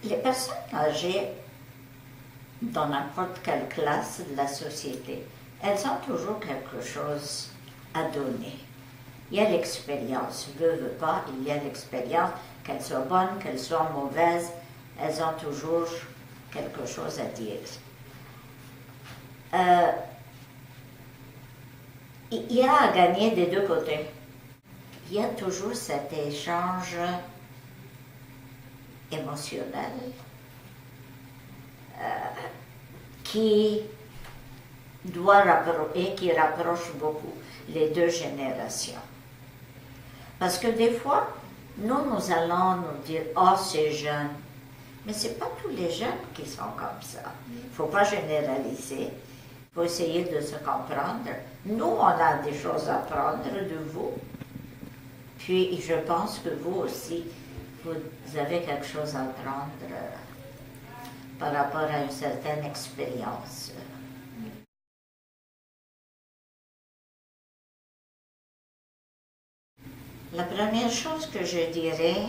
Les personnes âgées, dans n'importe quelle classe de la société, elles ont toujours quelque chose à donner. Il y a l'expérience, veut pas, il y a l'expérience, qu'elles soient bonnes, qu'elles soient mauvaises, elles ont toujours quelque chose à dire. Il y a à gagner des deux côtés. Il y a toujours cet échange émotionnel qui rapproche beaucoup les deux générations. Parce que des fois, nous allons nous dire « Oh, c'est jeune ». Mais ce n'est pas tous les jeunes qui sont comme ça. Il ne faut pas généraliser. Il faut essayer de se comprendre. Nous, on a des choses à apprendre de vous. Puis, je pense que vous aussi, vous avez quelque chose à apprendre par rapport à une certaine expérience. La première chose que je dirais,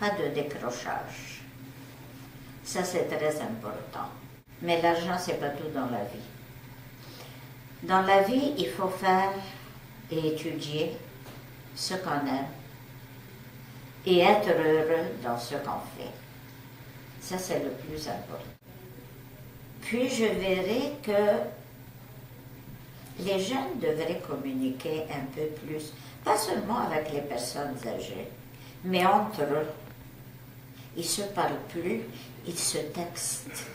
pas de décrochage. Ça, c'est très important. Mais l'argent, c'est pas tout dans la vie. Dans la vie, il faut faire et étudier ce qu'on aime et être heureux dans ce qu'on fait. Ça, c'est le plus important. Puis, je verrai que les jeunes devraient communiquer un peu plus, pas seulement avec les personnes âgées, mais entre eux. Ils ne se parlent plus, ils se textent.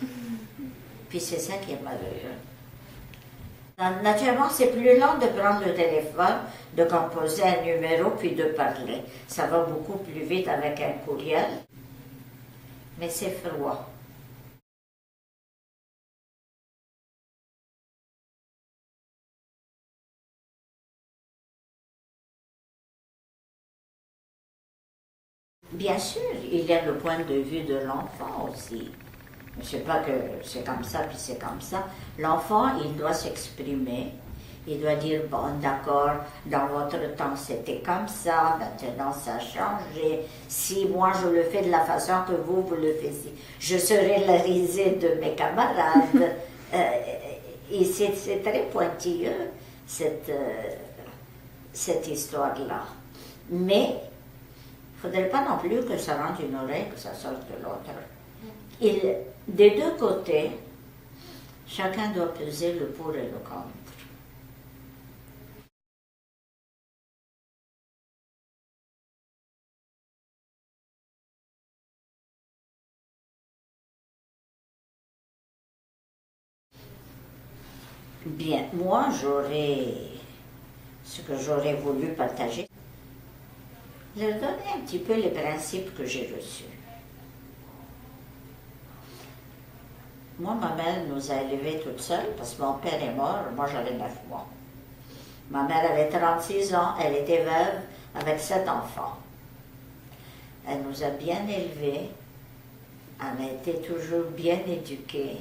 Puis c'est ça qui est malheureux. Naturellement, c'est plus long de prendre le téléphone, de composer un numéro, puis de parler. Ça va beaucoup plus vite avec un courriel, mais c'est froid. Bien sûr, il y a le point de vue de l'enfant aussi. Je ne sais pas que c'est comme ça, puis c'est comme ça. L'enfant, il doit s'exprimer. Il doit dire, bon, d'accord, dans votre temps, c'était comme ça, maintenant, ça a changé. Si moi, je le fais de la façon que vous le faites, je serai la risée de mes camarades. Et c'est très pointilleux, cette histoire-là. Mais, il ne faudrait pas non plus que ça rentre une oreille, que ça sorte de l'autre. Des deux côtés, chacun doit peser le pour et le contre. Bien, moi, ce que j'aurais voulu partager, leur donner un petit peu les principes que j'ai reçus. Moi, ma mère nous a élevés toute seule parce que mon père est mort, moi j'avais 9 mois. Ma mère avait 36 ans, elle était veuve avec 7 enfants. Elle nous a bien élevés, elle a été toujours bien éduquée.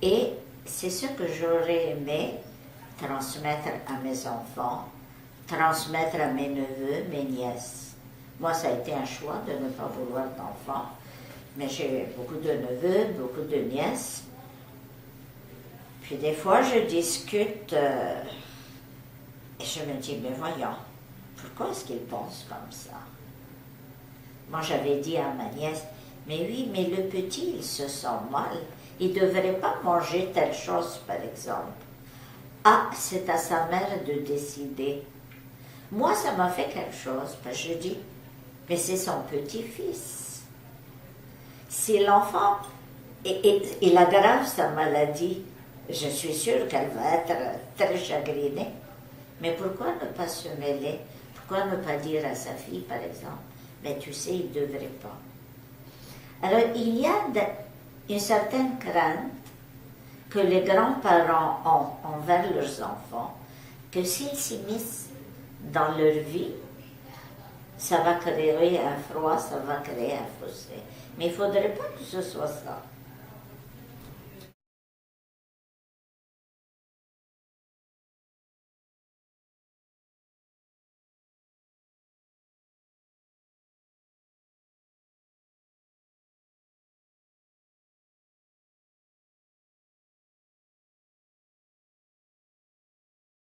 Et c'est ce que j'aurais aimé transmettre à mes enfants, transmettre à mes neveux, mes nièces. Moi, ça a été un choix de ne pas vouloir d'enfants. Mais j'ai beaucoup de neveux, beaucoup de nièces. Puis des fois, je discute et je me dis, mais voyons, pourquoi est-ce qu'ils pensent comme ça? Moi, j'avais dit à ma nièce, mais oui, mais le petit, il se sent mal. Il ne devrait pas manger telle chose, par exemple. Ah, c'est à sa mère de décider. Moi, ça m'a fait quelque chose, parce que je dis, mais c'est son petit-fils. Si l'enfant il aggrave sa maladie, je suis sûre qu'elle va être très chagrinée. Mais pourquoi ne pas se mêler? Pourquoi ne pas dire à sa fille, par exemple, mais tu sais, il ne devrait pas. Alors, il y a une certaine crainte que les grands-parents ont envers leurs enfants, que s'ils s'immiscent dans leur vie, ça va créer un froid, ça va créer un fossé. Mais il ne faudrait pas que ce soit ça.